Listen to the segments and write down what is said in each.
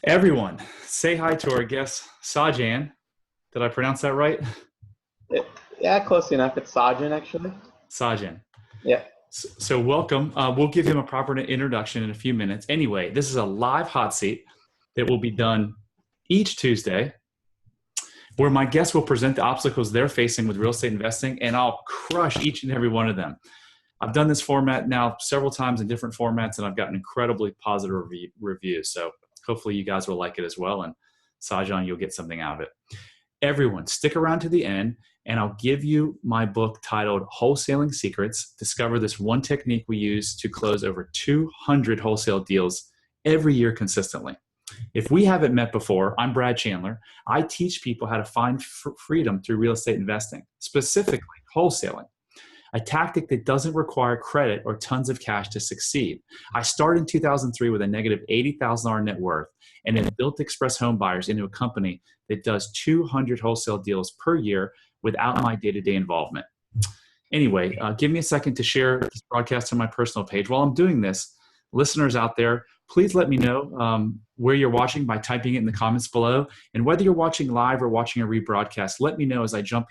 Everyone, say hi to our guest, Sajan. Did I pronounce that right? It, yeah, close enough. It's Sajan, actually. Sajan. Yeah. So welcome. We'll give him a proper introduction in a few minutes. Anyway, this is a live hot seat that will be done each Tuesday where my guests will present the obstacles they're facing with real estate investing, and I'll crush each and every one of them. I've done this format now several times in different formats, and I've gotten incredibly positive reviews. So hopefully you guys will like it as well. And Sajan, you'll get something out of it. Everyone, stick around to the end, and I'll give you my book titled Wholesaling Secrets. Discover this one technique we use to close over 200 wholesale deals every year consistently. If we haven't met before, I'm Brad Chandler. I teach people how to find freedom through real estate investing, specifically wholesaling, a tactic that doesn't require credit or tons of cash to succeed. I started in 2003 with a negative $80,000 net worth and then built Express Home Buyers into a company that does 200 wholesale deals per year without my day-to-day involvement. Anyway, give me a second to share this broadcast on my personal page. While I'm doing this, listeners out there, please let me know where you're watching by typing it in the comments below. And whether you're watching live or watching a rebroadcast, let me know as I jump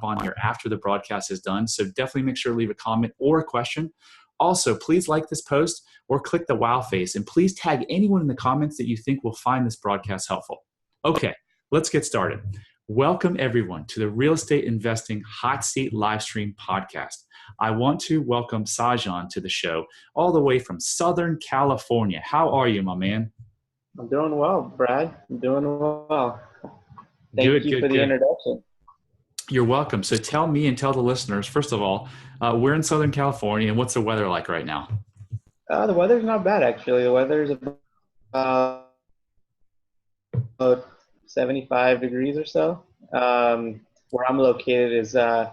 on here after the broadcast is done. So definitely make sure to leave a comment or a question. Also, please like this post or click the wow face, and please tag anyone in the comments that you think will find this broadcast helpful. Okay, let's get started. Welcome everyone to the Real Estate Investing Hot Seat Livestream podcast. I want to welcome Sajan to the show all the way from Southern California. How are you, my man? I'm doing well, Brad. I'm doing well. Thank Good, you for good, the good. introduction. You're welcome. So tell me and tell the listeners, first of all, we're in Southern California, and what's the weather like right now? The weather's not bad, actually. The weather's about 75 degrees or so. Where I'm located is the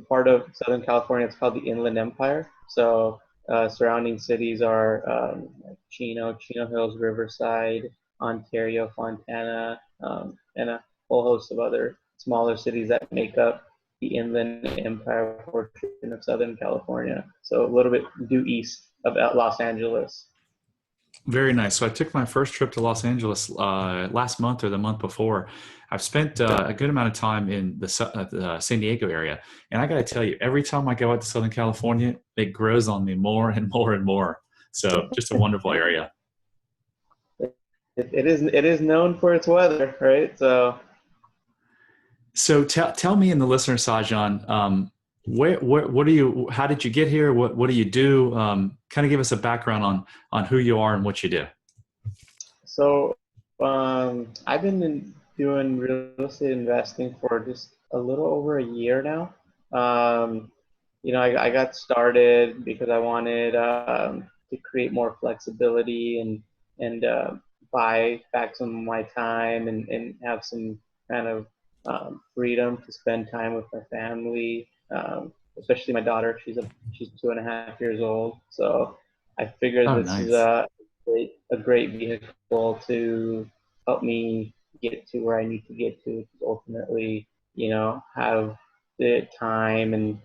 part of Southern California. It's called the Inland Empire. So surrounding cities are like Chino Hills, Riverside, Ontario, Fontana, and a whole host of other smaller cities that make up the Inland Empire portion of Southern California. So a little bit due east of Los Angeles. Very nice. So I took my first trip to Los Angeles last month or the month before. I've spent a good amount of time in the San Diego area, and I got to tell you, every time I go out to Southern California, it grows on me more and more and more. So just a wonderful area. It is known for its weather, right? So tell me and the listener, Sajan, what do you? How did you get here? What do you do? Kind of give us a background on who you are and what you do. So I've been doing real estate investing for just a little over a year now. I got started because I wanted to create more flexibility and buy back some of my time and have some kind of freedom to spend time with my family, especially my daughter. She's 2.5 years old, so I figured Oh, this is nice. a great vehicle to help me get to where I need to get to ultimately, have the time and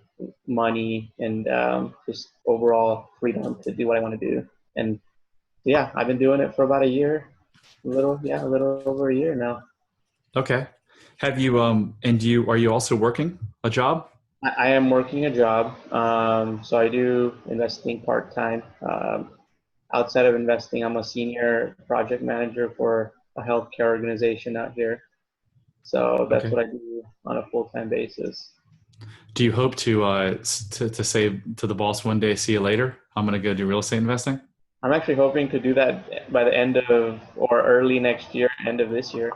money and just overall freedom to do what I want to do. And yeah, I've been doing it for about a year, a little over a year now. Okay. Have you and do you are you also working a job? I am working a job, so I do investing part time. Outside of investing, I'm a senior project manager for a healthcare organization out here. So that's Okay. what I do on a full time basis. Do you hope to say to the boss one day, see you later? I'm going to go do real estate investing. I'm actually hoping to do that by the end of or early next year, end of this year.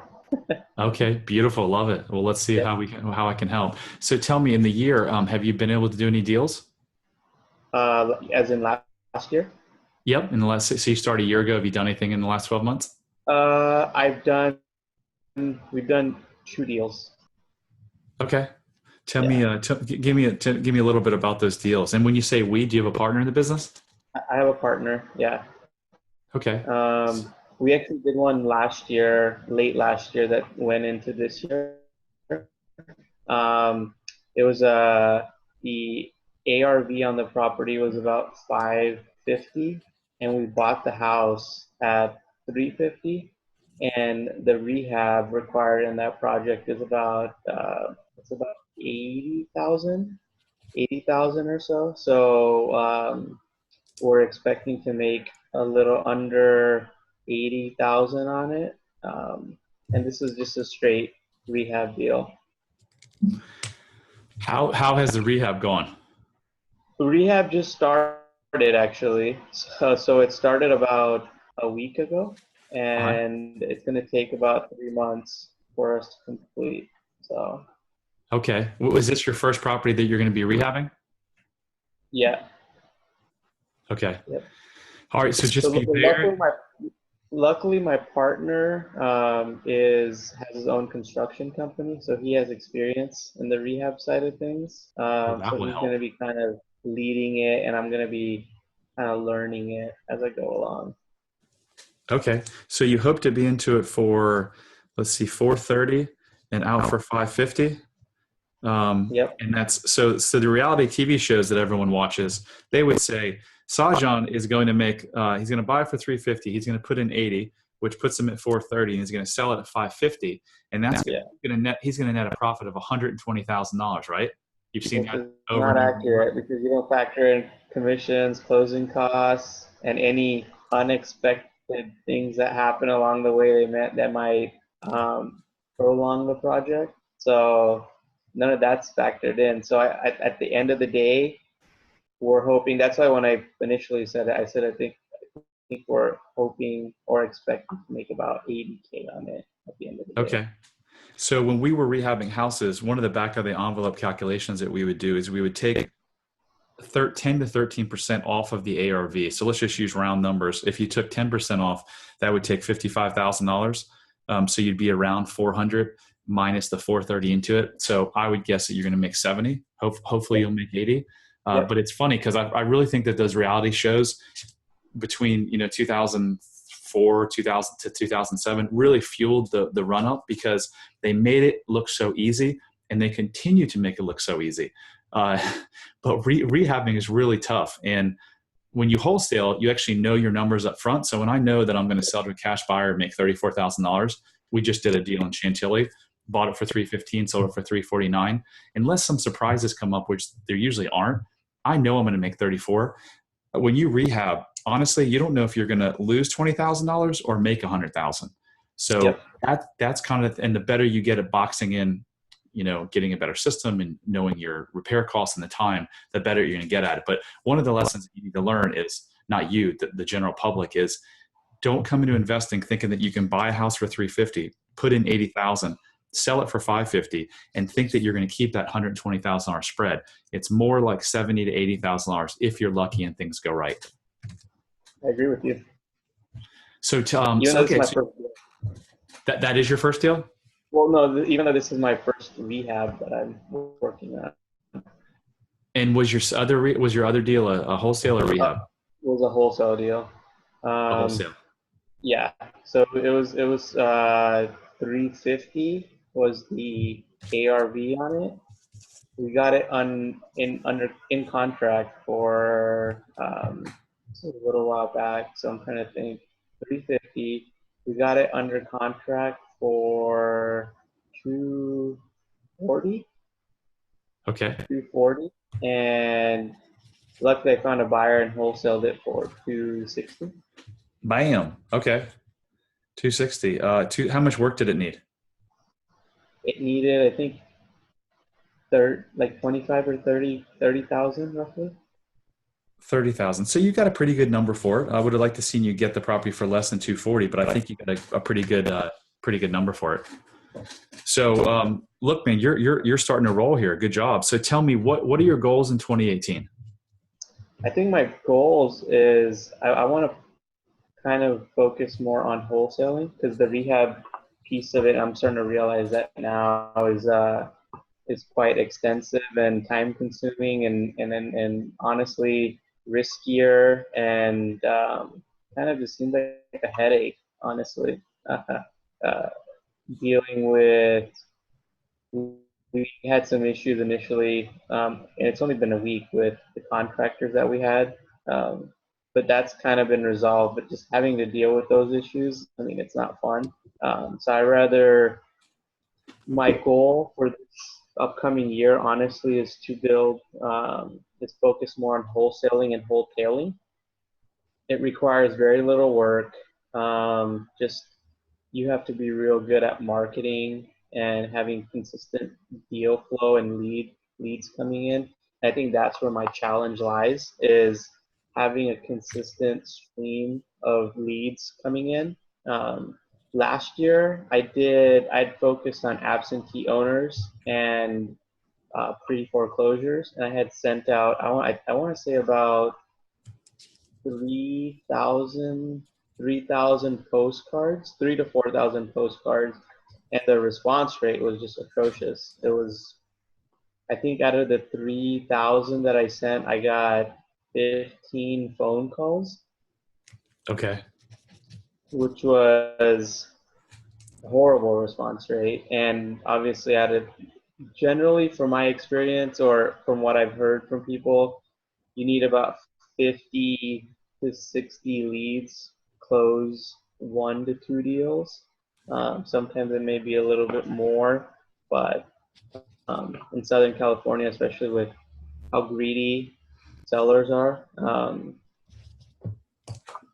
Okay, beautiful, love it. Well, let's see Yeah. how I can help. So tell me, in the year, have you been able to do any deals? As in last year. Yep. In the last, so you started a year ago. Have you done anything in the last 12 months? I've done, we've done two deals. Okay. Tell Yeah. me, give me a little bit about those deals. And when you say we, do you have a partner in the business? I have a partner. Yeah. Okay. We actually did one last year, late last year, that went into this year. It was the ARV on the property was about 550, and we bought the house at 350. and the rehab required in that project is about it's about 80,000, 80,000 or so. So we're expecting to make a little under 80,000 on it, and this is just a straight rehab deal. How has the rehab gone? The rehab just started actually, so it started about a week ago, Uh-huh. and it's going to take about 3 months for us to complete. So Okay. Was this your first property that you're going to be rehabbing? yeah, Okay. yep. All right. So So just be very, luckily my partner is has his own construction company, so he has experience in the rehab side of things. well, that So will he's going help. to be kind of leading it, and I'm going to be kind of learning it as I go along. Okay. So you hope to be into it for, let's see, 430 and out for 550. Yep. And that's so the reality TV shows that everyone watches, they would say Sajan is going to make, he's going to buy it for 350. He's going to put in 80, which puts him at 430, and he's going to sell it at 550. And that's Yeah. he's going to net a profit of $120,000, right? You've seen Which that is over not and over and over. accurate because you don't factor in commissions, closing costs, and any unexpected things that happen along the way that might prolong the project. So none of that's factored in. So at the end of the day, we're hoping. That's why when I initially said it, I said I think we're hoping or expecting to make about 80K on it at the end of the day. Okay. So when we were rehabbing houses, one of the back of the envelope calculations that we would do is we would take 10 to 13% off of the ARV. So let's just use round numbers. If you took 10% off, that would take $55,000. So you'd be around 400 minus the 430 into it. So I would guess that you're going to make 70. Hopefully Yep. you'll make 80. Yep. But it's funny because I really think that those reality shows between 2004 2000 to 2007 really fueled the run up because they made it look so easy and they continue to make it look so easy. uh, but rehabbing is really tough, and when you wholesale you actually know your numbers up front. So when I know that I'm going to sell to a cash buyer and make $34,000, we just did a deal in Chantilly, bought it for 315, sold it for 349. Unless some surprises come up, which there usually aren't, I know I'm going to make 34. When you rehab, honestly, you don't know if you're going to lose $20,000 or make 100,000. So Yep. that's kind of, and the better you get at boxing in, getting a better system and knowing your repair costs and the time, the better you're going to get at it. But one of the lessons that you need to learn is not you, the general public, is don't come into investing thinking that you can buy a house for 350, put in 80,000, sell it for 550, and think that you're going to keep that $120,000 spread. It's more like 70 to $80,000 if you're lucky and things go right. I agree with you. So, Even though this is okay, my so first. that is your first deal. Well, no, even though this is my first rehab that I'm working on. And was your other deal a wholesale or rehab? It was a wholesale deal. A Um, wholesale. yeah, so it was 350 was the ARV on it. We got it in contract for a little while back. So I'm trying to think. 350. We got it under contract for 240. Okay. 240, and luckily I found a buyer and wholesaled it for 260. Bam. Okay. 260. How much work did it need? It needed, I think, like 25 or 30,000 roughly. 30,000. So you got a pretty good number for it. I would have liked to seen you get the property for less than 240, but I think you got a pretty good number for it. So, look, man, you're starting to roll here. Good job. So tell me, what are your goals in 2018? I think my goals is I want to kind of focus more on wholesaling because the rehab piece of it, I'm starting to realize that now is quite extensive and time consuming and honestly riskier and kind of just seems like a headache, honestly. Dealing with, we had some issues initially, and it's only been a week with the contractors that we had. Um, but that's kind of been resolved. But just having to deal with those issues, I mean, it's not fun. So I rather, my goal for this upcoming year, honestly, is to build, is focus more on wholesaling and wholetailing. It requires very little work. Just you have to be real good at marketing and having consistent deal flow and leads coming in. I think that's where my challenge lies, is having a consistent stream of leads coming in. Last year, I'd focused on absentee owners and pre-foreclosures, and I had sent out, I want to say about 3,000 postcards, 3 to 4,000 postcards, and the response rate was just atrocious. It was, I think out of the 3,000 that I sent, I got 15 phone calls, Okay. which was a horrible response rate. And obviously, generally, from my experience or from what I've heard from people, you need about 50 to 60 leads, close 1 to 2 deals. Sometimes it may be a little bit more, but in Southern California, especially with how greedy sellers are,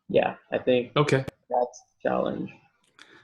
yeah, I think Okay. that's the challenge.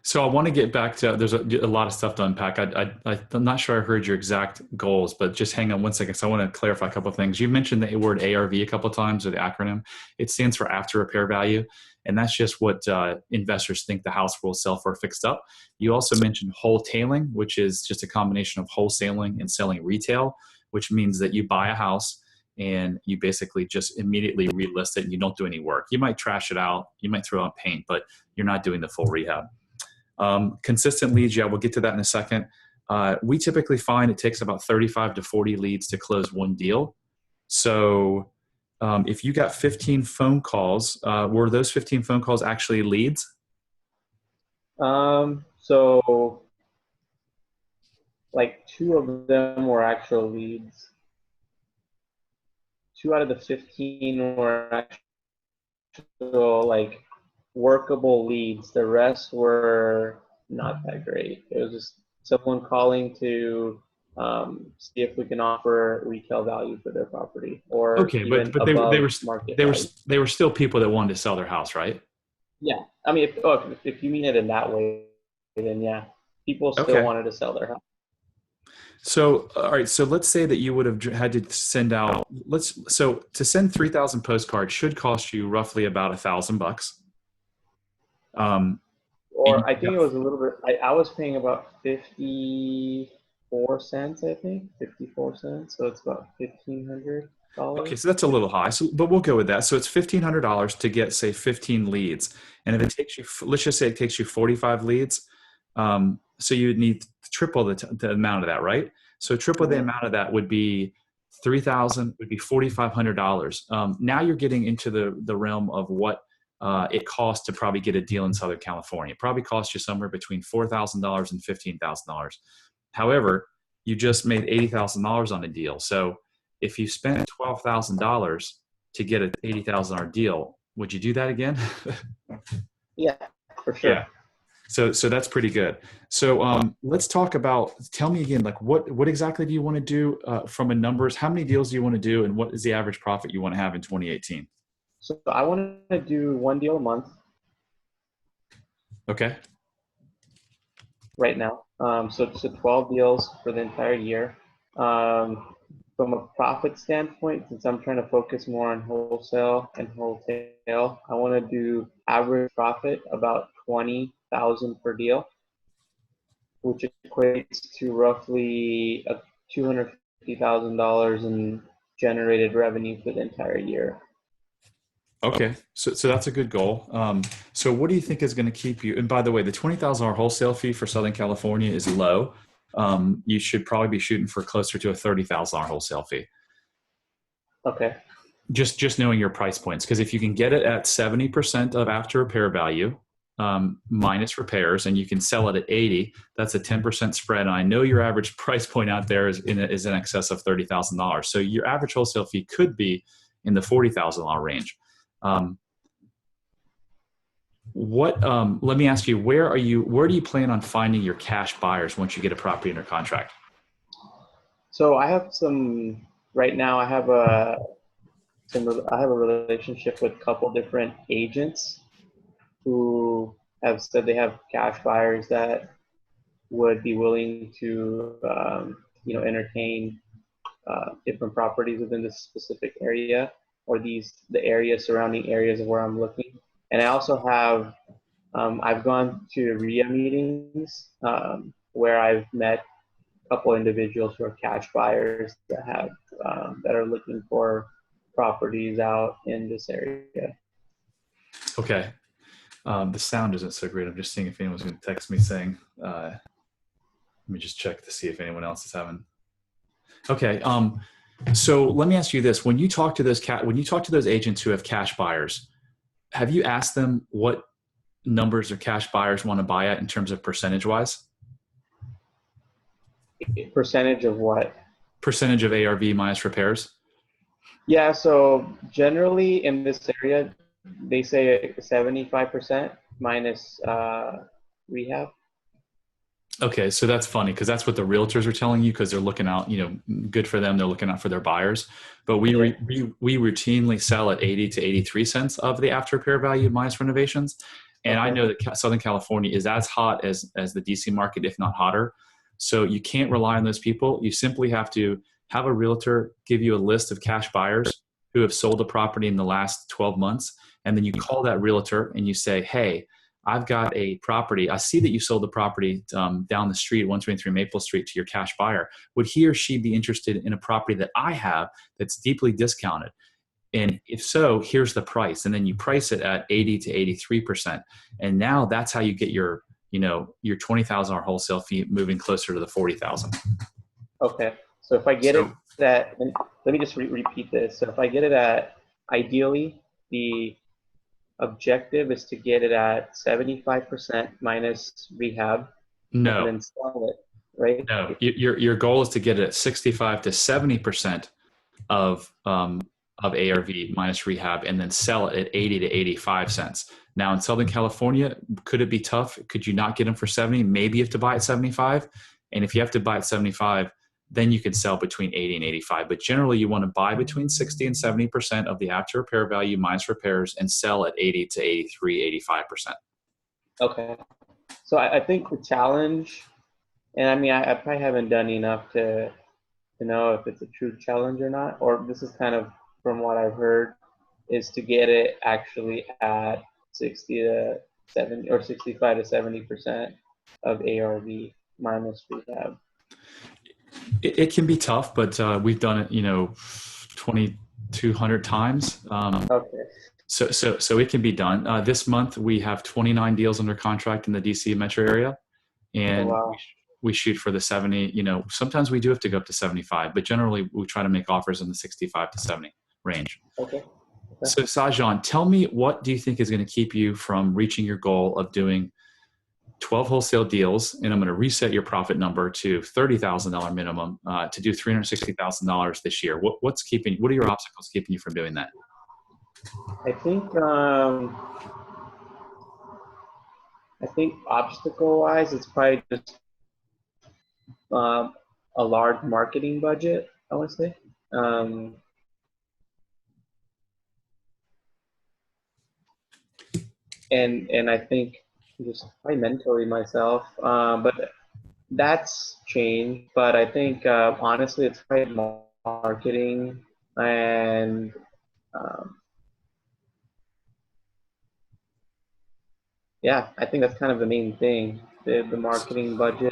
So I want to get back to, there's a lot of stuff to unpack. I'm not sure I heard your exact goals, but just hang on one second. So I want to clarify a couple of things. You mentioned the word ARV a couple of times, or the acronym. It stands for after repair value. And that's just what investors think the house will sell for fixed up. You also mentioned wholetailing, which is just a combination of wholesaling and selling retail, which means that you buy a house and you basically just immediately relist it and you don't do any work. You might trash it out, you might throw out paint, but you're not doing the full rehab. Consistent leads, yeah, we'll get to that in a second. We typically find it takes about 35 to 40 leads to close one deal. So if you got 15 phone calls, were those 15 phone calls actually leads? So like 2 of them were actual leads. 2 out of the 15 were actual like workable leads. The rest were not that great. It was just someone calling to see if we can offer retail value for their property, or Okay, even but above market value. they were still people that wanted to sell their house, right? Yeah, I mean, if you mean it in that way, then yeah, people still Okay. wanted to sell their house. So, all right. So let's say that you would have had to send out, so to send 3,000 postcards should cost you roughly about $1,000. And Or I think it was a little bit. I was paying about 54 cents. I think 54 cents. So it's about okay, $1,500. so that's a little high. So, but we'll go with that. So it's $1,500 to get, say, 15 leads. And if it takes you, let's just say it takes you 45 leads, so you would need triple the amount of that, right? So triple the amount of that would be 3,000, would be $4,500. Now you're getting into the realm of what it costs to probably get a deal in Southern California. It probably costs you somewhere between $4,000 and $15,000. However, you just made $80,000 on a deal. So if you spent $12,000 to get an $80,000 deal, would you do that again? Yeah, for sure. Yeah. So that's pretty good. So let's talk about, tell me again, like what exactly do you want to do from a numbers? How many deals do you want to do? And what is the average profit you want to have in 2018? So I want to do 1 deal a month Okay. right now. So 12 deals for the entire year. From a profit standpoint, since I'm trying to focus more on wholesale and wholesale, I want to do average profit about 20,000 per deal, which equates to roughly $250,000 in generated revenue for the entire year. Okay. So that's a good goal. So what do you think is going to keep you? And by the way, the $20,000 wholesale fee for Southern California is low. You should probably be shooting for closer to a $30,000 wholesale fee. Okay. Just knowing your price points, because if you can get it at 70% of after repair value minus repairs, and you can sell it at 80, that's a 10% spread. And I know your average price point out there is in excess of $30,000. So your average wholesale fee could be in the $40,000 range. What? Let me ask you, where do you plan on finding your cash buyers once you get a property under contract? So I have some right now. I have a relationship with a couple different agents who have said they have cash buyers that would be willing to entertain different properties within this specific area or the area surrounding areas of where I'm looking. And I also have I've gone to RIA meetings where I've met a couple individuals who are cash buyers that are looking for properties out in this area. Okay. The sound isn't so great. I'm just seeing if anyone's going to text me saying. Let me just check to see if anyone else is having. Okay. So let me ask you this: when you talk to those agents who have cash buyers, have you asked them what numbers their cash buyers want to buy at in terms of percentage wise? Percentage of what? Percentage of ARV minus repairs. Yeah, so generally in this area, they say 75% minus rehab. Okay, so that's funny because that's what the realtors are telling you because they're looking out. Good for them. They're looking out for their buyers. But Yeah. we routinely sell at 80 to 83 cents of the after repair value minus renovations. And I Okay. know that Southern California is as hot as the DC market, if not hotter. So you can't rely on those people. You simply have to have a realtor give you a list of cash buyers who have sold a property in the last 12 months. And then you call that realtor and you say, hey, I've got a property. I see that you sold the property down the street, 123 Maple Street, to your cash buyer. Would he or she be interested in a property that I have that's deeply discounted? And if so, here's the price. And then you price it at 80 to 83%. And now that's how you get your $20,000 wholesale fee moving closer to the 40,000. Okay. So if I get it So at, and let me just repeat this. So if I get it at, ideally, the objective is to get it at 75% minus rehab and no, then sell it, right? no. Your goal is to get it at 65 to 70% of ARV minus rehab, and then sell it at 80 to 85 cents. Now in Southern California, could it be tough? Could you not get them for 70? Maybe you have to buy at 75. And if you have to buy at 75, then you can sell between 80 and 85. But generally, you want to buy between 60 and 70% of the after repair value minus repairs and sell at 80 to 83, 85%. Okay. So I think the challenge, and I mean, I probably haven't done enough to know if it's a true challenge or not, or this is kind of from what I've heard, is to get it actually at 60 to 70 or 65 to 70% of ARV minus rehab. It can be tough, but we've done it, 2,200 times. Okay. So it can be done. This month we have 29 deals under contract in the DC metro area, Oh, and wow. we shoot for the 70. Sometimes we do have to go up to 75, but generally we try to make offers in the 65 to 70 range. Okay. Okay. So Sajan, tell me, what do you think is going to keep you from reaching your goal of doing 12 wholesale deals? And I'm going to reset your profit number to $30,000 minimum to do $360,000 this year. What are your obstacles keeping you from doing that? I think obstacle wise, it's probably just a large marketing budget, I would say. And I think just probably mentally myself, but that's changed. But I think honestly, it's probably marketing and um, yeah, I think that's kind of the main thing, the marketing budget.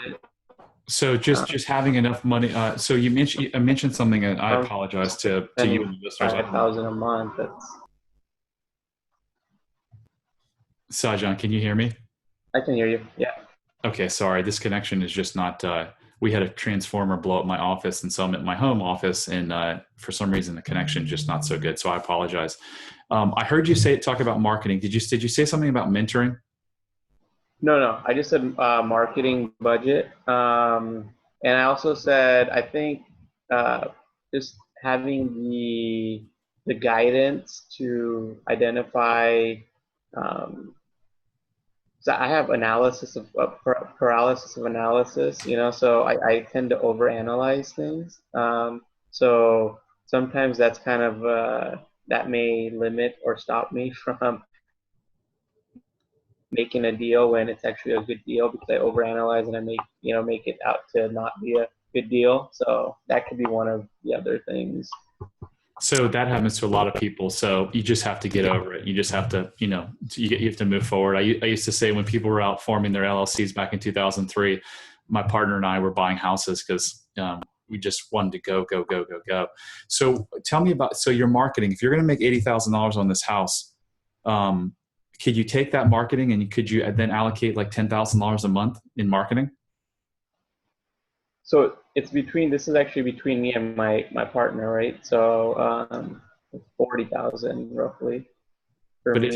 So Uh, just having enough money. So I mentioned something, and I apologize to you Spending and the listeners. 5,000 a month. Sajan, can you hear me? I can hear you. Yeah. Okay, sorry. This connection is just not. We had a transformer blow up my office, and so I'm at my home office, and for some reason the connection is just not so good. So I apologize. I heard you talk about marketing. Did you say something about mentoring? No. I just said marketing budget, and I also said I think just having the guidance to identify um, So I have paralysis of analysis, so I tend to overanalyze things. So sometimes that's kind of, that may limit or stop me from making a deal when it's actually a good deal, because I overanalyze and I make it out to not be a good deal. So that could be one of the other things. So that happens to a lot of people. So you just have to get over it. You just have to, you have to move forward. I used to say when people were out forming their LLCs back in 2003, my partner and I were buying houses because we just wanted to go, go, go, go, go. So tell me about, so your marketing, if you're going to make $80,000 on this house, could you take that marketing and could you then allocate like $10,000 a month in marketing? So this is actually between me and my partner, right? So 40,000 roughly for But me.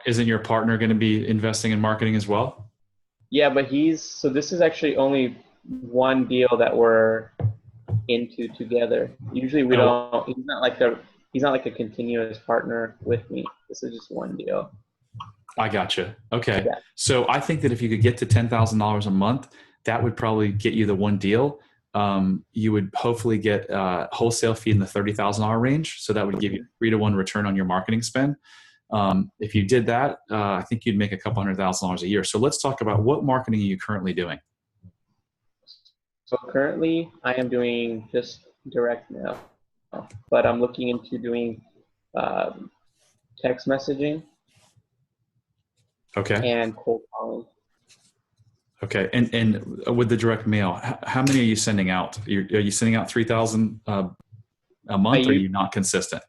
isn't your partner going to be investing in marketing as well? Yeah, but so this is actually only one deal that we're into together. Usually we don't, he's not like a continuous partner with me. This is just one deal. I gotcha. Okay. Yeah. So I think that if you could get to $10,000 a month, that would probably get you the one deal. You would hopefully get a wholesale fee in the $30,000 range. So that would give you a 3-to-1 return on your marketing spend. If you did that, I think you'd make a couple $100,000 a year. So let's talk about what marketing are you currently doing? So currently I am doing just direct mail, but I'm looking into doing text messaging. Okay. And cold calling. Okay. And with the direct mail, how many are you sending out? Are you sending out 3,000 a month, or are you not consistent?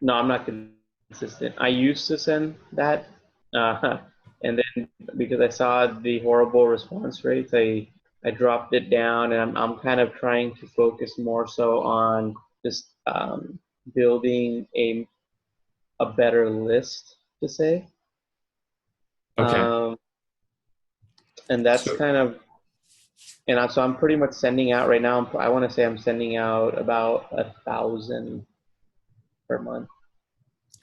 No, I'm not consistent. I used to send that. And then because I saw the horrible response rates, I dropped it down, and I'm kind of trying to focus more so on just building a better list, to say. Okay. And that's kind of, and so I'm pretty much sending out right now. I want to say I'm sending out about 1,000 per month.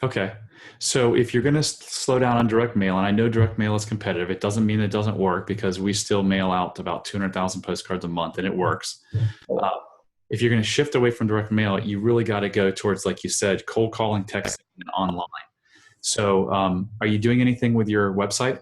Okay. So if you're going to slow down on direct mail, and I know direct mail is competitive, it doesn't mean it doesn't work, because we still mail out about 200,000 postcards a month, and it works. If you're going to shift away from direct mail, you really got to go towards, like you said, cold calling, texting, and online. So are you doing anything with your website?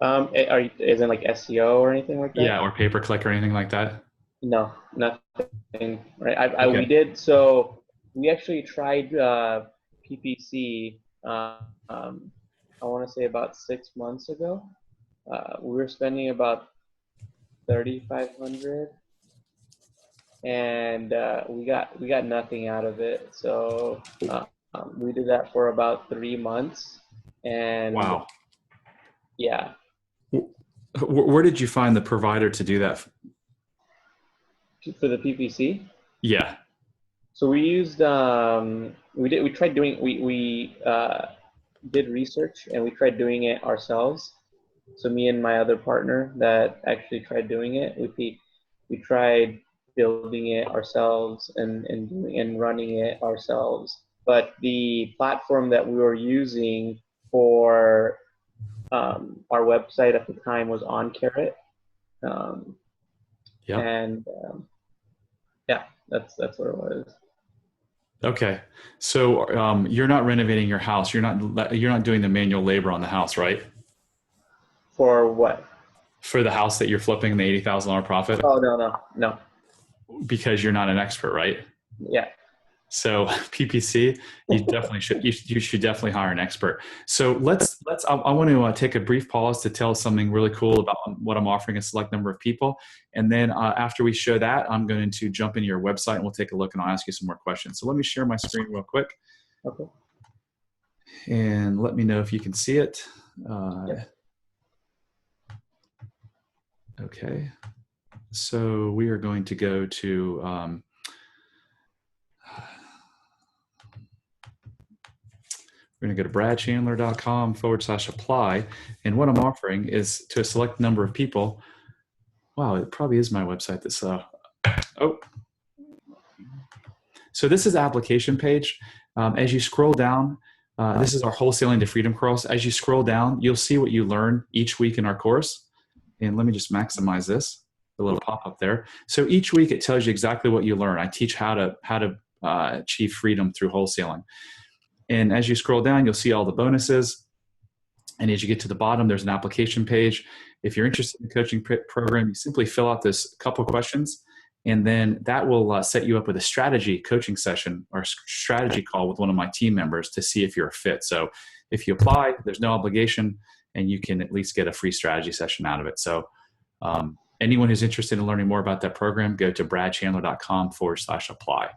Is it like SEO or anything like that? Yeah, or pay-per-click or anything like that? No, nothing. Right. Okay. We did. So we actually tried PPC. I want to say about 6 months ago. We were spending about 3,500, and we got nothing out of it. So we did that for about 3 months, and Wow. yeah. Where did you find the provider to do that? For the PPC? Yeah. So we used we tried doing we did research, and we tried doing it ourselves. So me and my other partner that actually tried doing it, we tried building it ourselves and running it ourselves. But the platform that we were using for our website at the time was OnCarrot. Yeah. And yeah, that's what it was. Okay. So you're not renovating your house. You're not doing the manual labor on the house, right? For what? For the house that you're flipping, the $80,000 profit? Oh, no. Because you're not an expert, right? Yeah. So PPC, you definitely should. You should definitely hire an expert. So let's. I want to take a brief pause to tell something really cool about what I'm offering a select number of people, and then after we show that, I'm going to jump into your website and we'll take a look, and I'll ask you some more questions. So let me share my screen real quick. Okay. And let me know if you can see it. Yep. Okay. So we are going to go to. We're going to go to bradchandler.com/apply. And what I'm offering is to a select number of people. Wow, it probably is my website that's, So this is the application page. As you scroll down, This is our wholesaling to freedom course. As you scroll down, you'll see what you learn each week in our course. And let me just maximize this, the little pop-up there. So each week it tells you exactly what you learn. I teach how to achieve freedom through wholesaling. And as you scroll down, you'll see all the bonuses. And as you get to the bottom, there's an application page. If you're interested in the coaching program, you simply fill out this couple questions, and then that will set you up with a strategy coaching session or strategy call with one of my team members to see if you're a fit. So if you apply, there's no obligation, and you can at least get a free strategy session out of it. So anyone who's interested in learning more about that program, go to bradchandler.com/apply.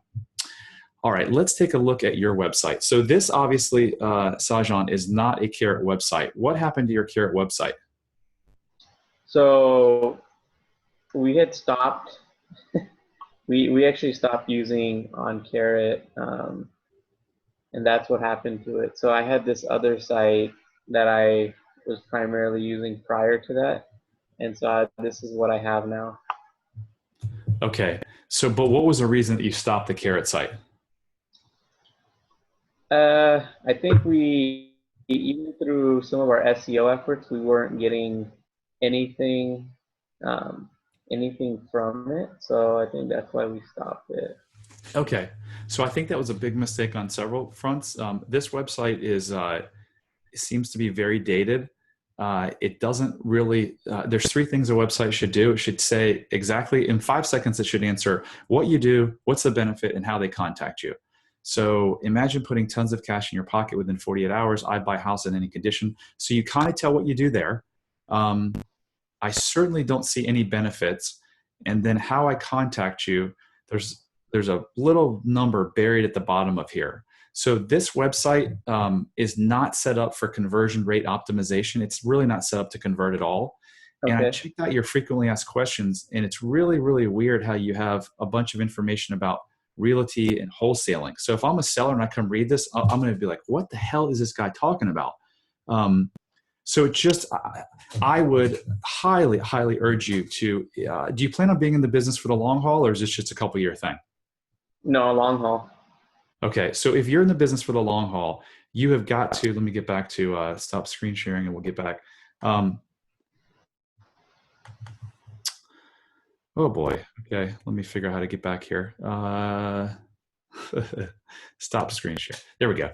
All right, let's take a look at your website. So this obviously, Sajan, is not a Carrot website. What happened to your Carrot website? So we had stopped, we actually stopped using on Carrot, and that's what happened to it. So I had this other site that I was primarily using prior to that. And so this is what I have now. Okay, so but what was the reason that you stopped the Carrot site? I think even through some of our SEO efforts, we weren't getting anything from it. So I think that's why we stopped it. Okay, so I think that was a big mistake on several fronts. This website seems to be very dated. It doesn't really, there's three things a website should do. It should say exactly in 5 seconds, it should answer what you do, what's the benefit, and how they contact you. So imagine putting tons of cash in your pocket within 48 hours. I buy a house in any condition. So you kind of tell what you do there. I certainly don't see any benefits. And then how I contact you, there's a little number buried at the bottom of here. So this website is not set up for conversion rate optimization. It's really not set up to convert at all. Okay. And I checked out your frequently asked questions, and it's really, really weird how you have a bunch of information about realty and wholesaling. So if I'm a seller and I come read this, I'm going to be like, what the hell is this guy talking about? So it just, I would highly, highly urge you to, do you plan on being in the business for the long haul, or is this just a couple year thing? No, long haul. Okay. So if you're in the business for the long haul, you have got to, let me get back to stop screen sharing and we'll get back. Oh boy. Okay. Let me figure out how to get back here. Stop screen share. There we go.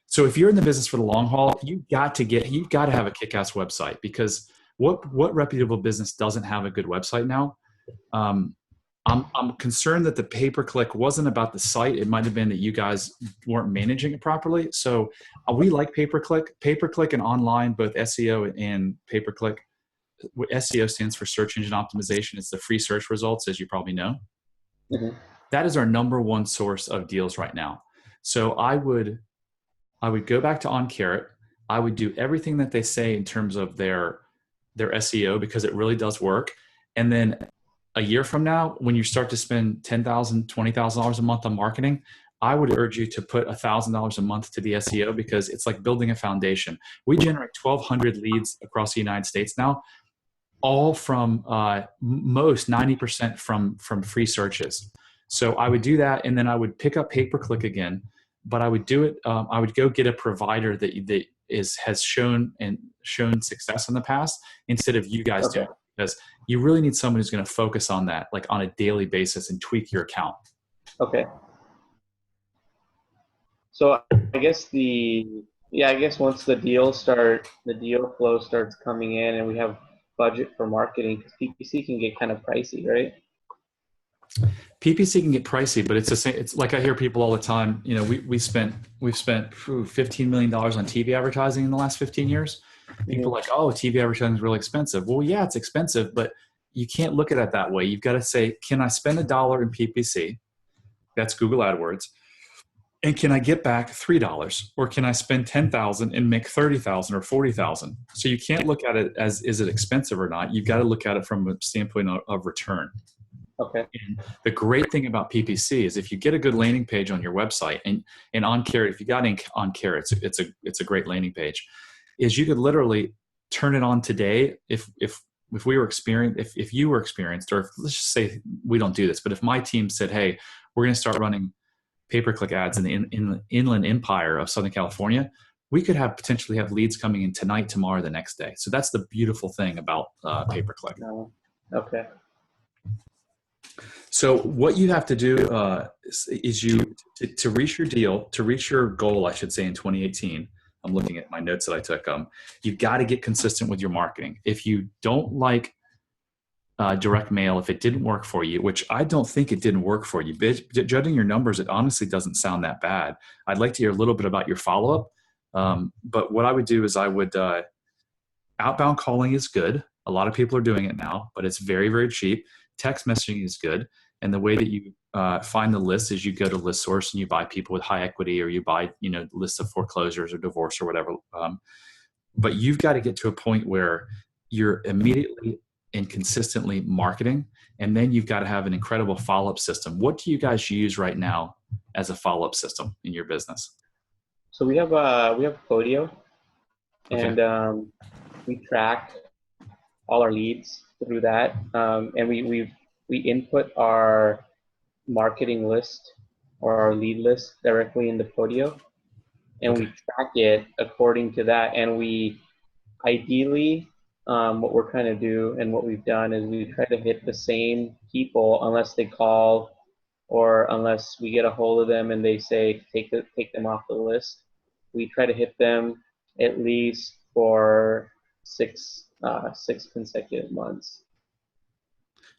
So if you're in the business for the long haul, you've got to have a kick-ass website, because what reputable business doesn't have a good website now? I'm concerned that the pay-per-click wasn't about the site. It might've been that you guys weren't managing it properly. So we like pay-per-click and online, both SEO and pay-per-click. SEO stands for search engine optimization. It's the free search results, as you probably know. Mm-hmm. That is our number one source of deals right now. So I would go back to OnCarrot. I would do everything that they say in terms of their SEO, because it really does work. And then a year from now, when you start to spend $10,000, $20,000 a month on marketing, I would urge you to put $1,000 a month to the SEO, because it's like building a foundation. We generate 1,200 leads across the United States now, all from most 90% from free searches. So I would do that, and then I would pick up pay-per-click again, but I would do it. I would go get a provider that has shown success in the past, instead of you guys doing it, because you really need someone who's going to focus on that, like on a daily basis, and tweak your account. Okay. So I guess once the deal flow starts coming in and we have budget for marketing, because PPC can get kind of pricey, right? PPC can get pricey, but it's the same. It's like I hear people all the time. You know, we've spent $15 million on TV advertising in the last 15 years. People are like, oh, TV advertising is really expensive. Well, yeah, it's expensive, but you can't look at it that way. You've got to say, can I spend $1 in PPC? That's Google AdWords. And can I get back $3? Or can I spend $10,000 and make $30,000 or $40,000? So you can't look at it as, is it expensive or not? You've got to look at it from a standpoint of return. Okay. And the great thing about PPC is if you get a good landing page on your website, and OnCarrot, if you got OnCarrot, it's a great landing page, is you could literally turn it on today. If we were experienced, if you were experienced, or let's just say we don't do this, but if my team said, hey, we're going to start running pay-per-click ads in the Inland Empire of Southern California, we could potentially have leads coming in tonight, tomorrow, the next day. So that's the beautiful thing about pay-per-click. No. Okay. So what you have to do is to reach your deal, to reach your goal, I should say, in 2018. I'm looking at my notes that I took. You've got to get consistent with your marketing. If you don't like direct mail, if it didn't work for you, which I don't think it didn't work for you, judging your numbers, it honestly doesn't sound that bad. I'd like to hear a little bit about your follow-up. But what I would do is I would outbound calling is good. A lot of people are doing it now, but it's very, very cheap. Text messaging is good. And the way that you find the list is you go to list source and you buy people with high equity, or you buy, lists of foreclosures or divorce or whatever. But you've got to get to a point where you're immediately and consistently marketing. And then you've got to have an incredible follow-up system. What do you guys use right now as a follow-up system in your business? So we have Podio, Okay. and we track all our leads through that, and we input our marketing list or our lead list directly into Podio, and Okay. we track it according to that. And we ideally, what we're trying to do and what we've done is we try to hit the same people unless they call or unless we get a hold of them and they say take them off the list. We try to hit them at least for six consecutive months.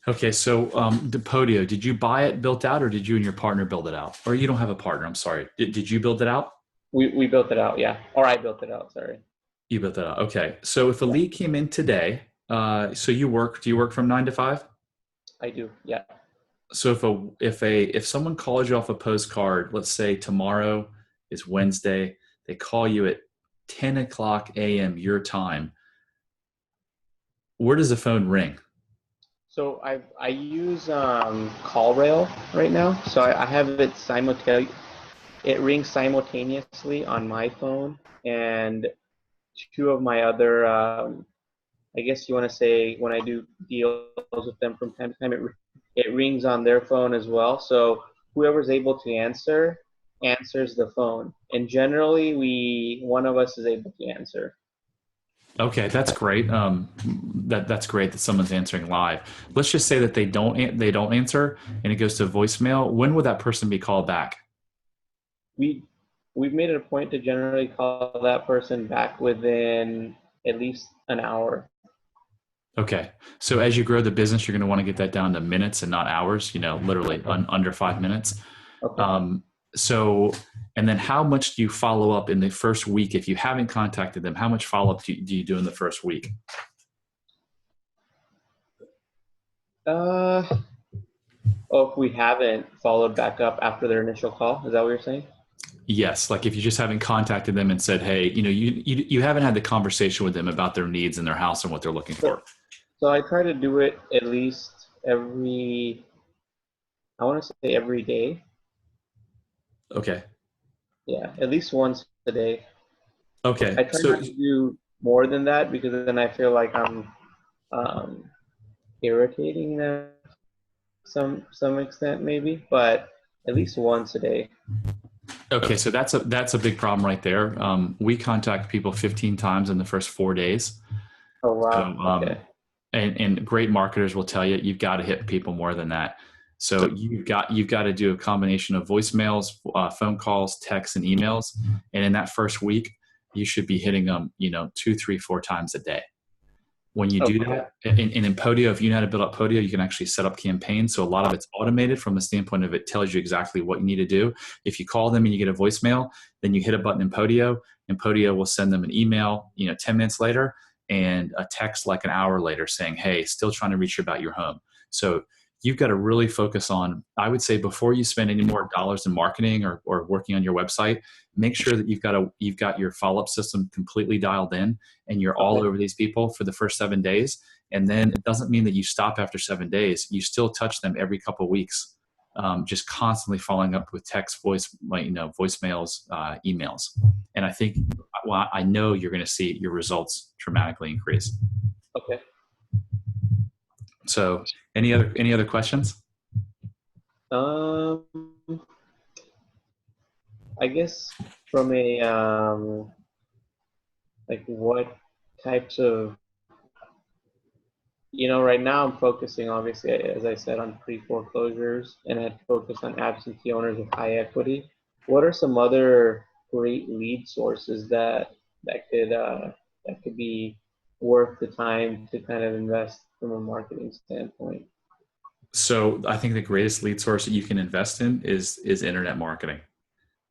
Okay. So the Podio, did you buy it built out, or did you and your partner build it out? Or you don't have a partner, I'm sorry. Did you build it out? We built it out, yeah. Or I built it out, sorry. You built it out. Okay. So if a lead came in today, so do you work from 9 to 5? I do, yeah. So if someone calls you off a postcard, let's say tomorrow is Wednesday, they call you at 10 o'clock a.m. your time, where does the phone ring? So I use CallRail right now. So I have it it rings simultaneously on my phone and two of my other I guess you want to say when I do deals with them from time to time, it rings on their phone as well. So whoever's able to answers the phone, and generally one of us is able to answer. Okay, that's great. That's great that someone's answering live. Let's just say that they don't answer and it goes to voicemail. When would that person be called back? We've made it a point to generally call that person back within at least an hour. Okay. So as you grow the business, you're going to want to get that down to minutes and not hours, literally under 5 minutes. Okay. And then how much do you follow up in the first week? If you haven't contacted them, how much follow-up do you do in the first week? If we haven't followed back up after their initial call, is that what you're saying? Yes. Like if you just haven't contacted them and said, hey, you haven't had the conversation with them about their needs in their house and what they're looking for. So I try to do it at least I want to say every day. Okay. Yeah, at least once a day. Okay. I try not to do more than that because then I feel like I'm irritating them some extent maybe, but at least once a day. Okay, so that's a big problem right there. We contact people 15 times in the first 4 days. Oh wow. So, okay. And great marketers will tell you you've got to hit people more than that. So you've got to do a combination of voicemails, phone calls, texts, and emails. And in that first week, you should be hitting them, 2, 3, 4 times a day. When you do that, and in Podio, if you know how to build up Podio, you can actually set up campaigns. So a lot of it's automated from the standpoint of it tells you exactly what you need to do. If you call them and you get a voicemail, then you hit a button in Podio, and Podio will send them an email, 10 minutes later, and a text like an hour later saying, hey, still trying to reach you about your home. So you've got to really focus on, I would say, before you spend any more dollars in marketing or working on your website, make sure that you've got your follow-up system completely dialed in and you're all over these people for the first 7 days. And then it doesn't mean that you stop after 7 days. You still touch them every couple of weeks, just constantly following up with text, voicemails, emails. And I think, I know you're going to see your results dramatically increase. Okay. So any other questions? I guess from a like what types of, right now I'm focusing obviously, as I said, on pre-foreclosures, and I'd focus on absentee owners with high equity. What are some other great lead sources that could be worth the time to kind of invest from a marketing standpoint? So I think the greatest lead source that you can invest in is internet marketing.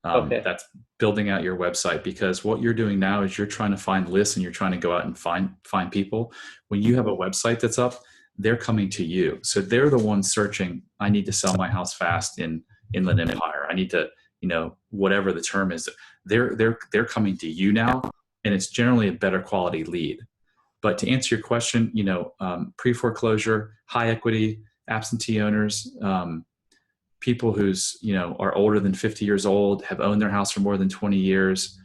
Okay. That's building out your website, because what you're doing now is you're trying to find lists and you're trying to go out and find people. When you have a website that's up, they're coming to you. So they're the ones searching, I need to sell my house fast in Inland Empire. I need to, whatever the term is, they're coming to you now, and it's generally a better quality lead. But to answer your question, pre-foreclosure, high equity, absentee owners, people who's are older than 50 years old, have owned their house for more than 20 years.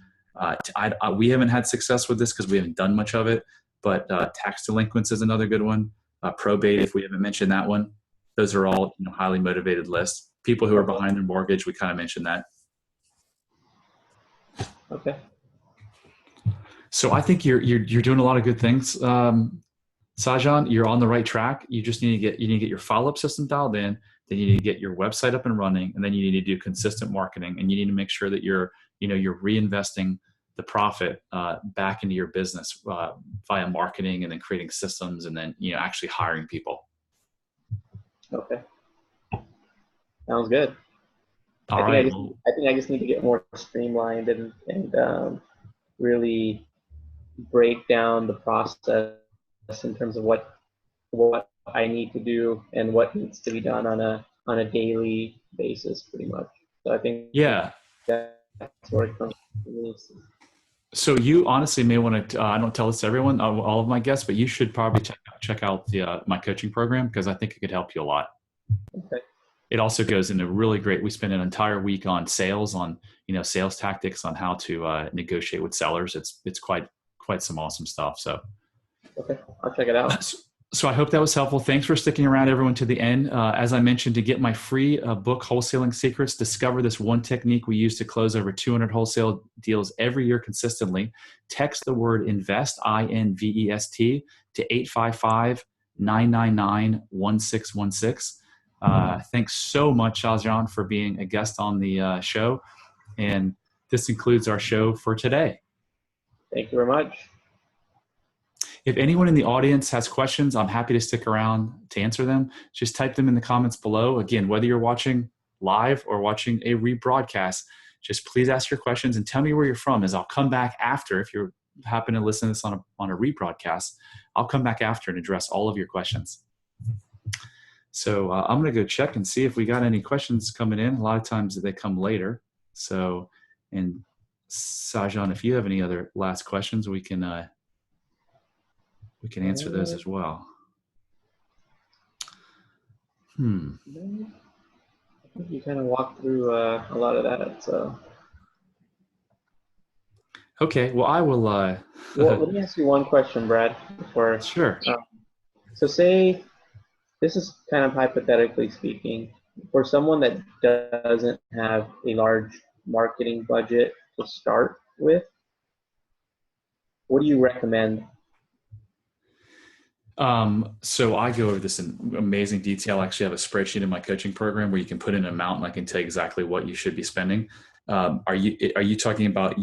We haven't had success with this because we haven't done much of it, but tax delinquents is another good one. Probate, if we haven't mentioned that one. Those are all highly motivated lists. People who are behind their mortgage, we kind of mentioned that. Okay. So I think you're doing a lot of good things, Sajan. You're on the right track. You just need to get your follow-up system dialed in. Then you need to get your website up and running, and then you need to do consistent marketing, and you need to make sure that you're reinvesting the profit back into your business via marketing, and then creating systems, and then actually hiring people. Okay. Sounds good. All right. I think I just need to get more streamlined and really break down the process in terms of what I need to do and what needs to be done on a daily basis, pretty much. So I think that's where it comes from. So you honestly may want to, I don't tell this to everyone, all of my guests, but you should probably check out my coaching program, because I think it could help you a lot. Okay. It also goes into really great. We spend an entire week on sales, on sales tactics, on how to negotiate with sellers. It's quite some awesome stuff. So okay, I'll check it out. So I hope that was helpful. Thanks for sticking around, everyone, to the end. As I mentioned, to get my free book, Wholesaling Secrets, discover this one technique we use to close over 200 wholesale deals every year consistently. Text the word INVEST, INVEST, to 855-999-1616. Thanks so much, Sajan, for being a guest on the show. And this concludes our show for today. Thank you very much. If anyone in the audience has questions, I'm happy to stick around to answer them. Just type them in the comments below. Again, whether you're watching live or watching a rebroadcast, just please ask your questions and tell me where you're from, as I'll come back after. If you happen to listen to this on a rebroadcast, I'll come back after and address all of your questions. So I'm going to go check and see if we got any questions coming in. A lot of times they come later. So, and Sajan, if you have any other last questions, we can answer those as well. I think you kind of walked through a lot of that. So. Okay. Well, I will. Well, let me ask you one question, Brad. Before. Sure. So say, this is kind of hypothetically speaking, for someone that doesn't have a large marketing budget to start with, what do you recommend? So I go over this in amazing detail. I actually have a spreadsheet in my coaching program where you can put in an amount and I can tell you exactly what you should be spending. Are you talking about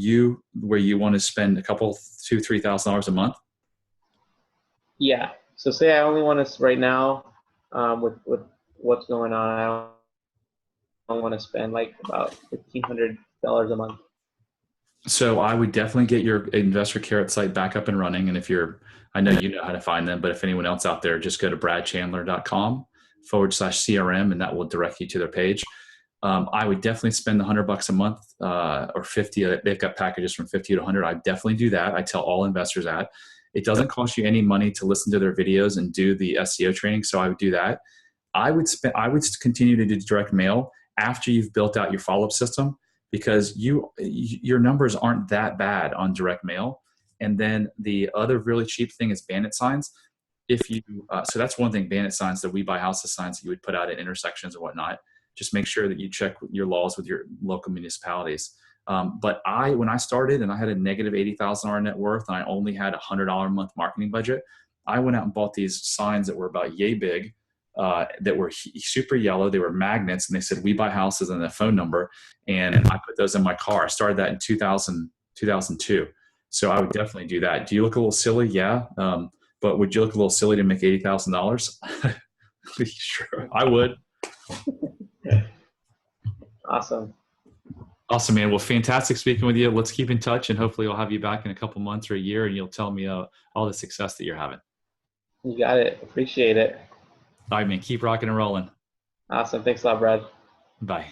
where you want to spend a couple, $2,000-$3,000 a month? Yeah. So say I only want to, right now, with what's going on, I don't want to spend like about $1,500 a month. So I would definitely get your Investor Carrot site back up and running. And I know you know how to find them, but if anyone else out there, just go to bradchandler.com/CRM, and that will direct you to their page. I would definitely spend the $100 a month, or 50. They've got packages from 50 to 100. I definitely do that. I tell all investors that. It doesn't cost you any money to listen to their videos and do the SEO training. So I would do that. I would continue to do direct mail after you've built out your follow-up system, because your numbers aren't that bad on direct mail. And then the other really cheap thing is bandit signs. So that's one thing, bandit signs, that we buy houses signs that you would put out at intersections and whatnot. Just make sure that you check your laws with your local municipalities. But when I started and I had a negative $80,000 net worth and I only had $100 a month marketing budget, I went out and bought these signs that were about yay big, that were super yellow. They were magnets, and they said, "We buy houses," and a phone number. And I put those in my car. I started that in 2002. So I would definitely do that. Do you look a little silly? Yeah. But would you look a little silly to make $80,000? Sure, I would. Awesome. Awesome, man. Well, fantastic speaking with you. Let's keep in touch, and hopefully I'll have you back in a couple months or a year, and you'll tell me all the success that you're having. You got it. Appreciate it. All right, man. Keep rocking and rolling. Awesome. Thanks a lot, Brad. Bye.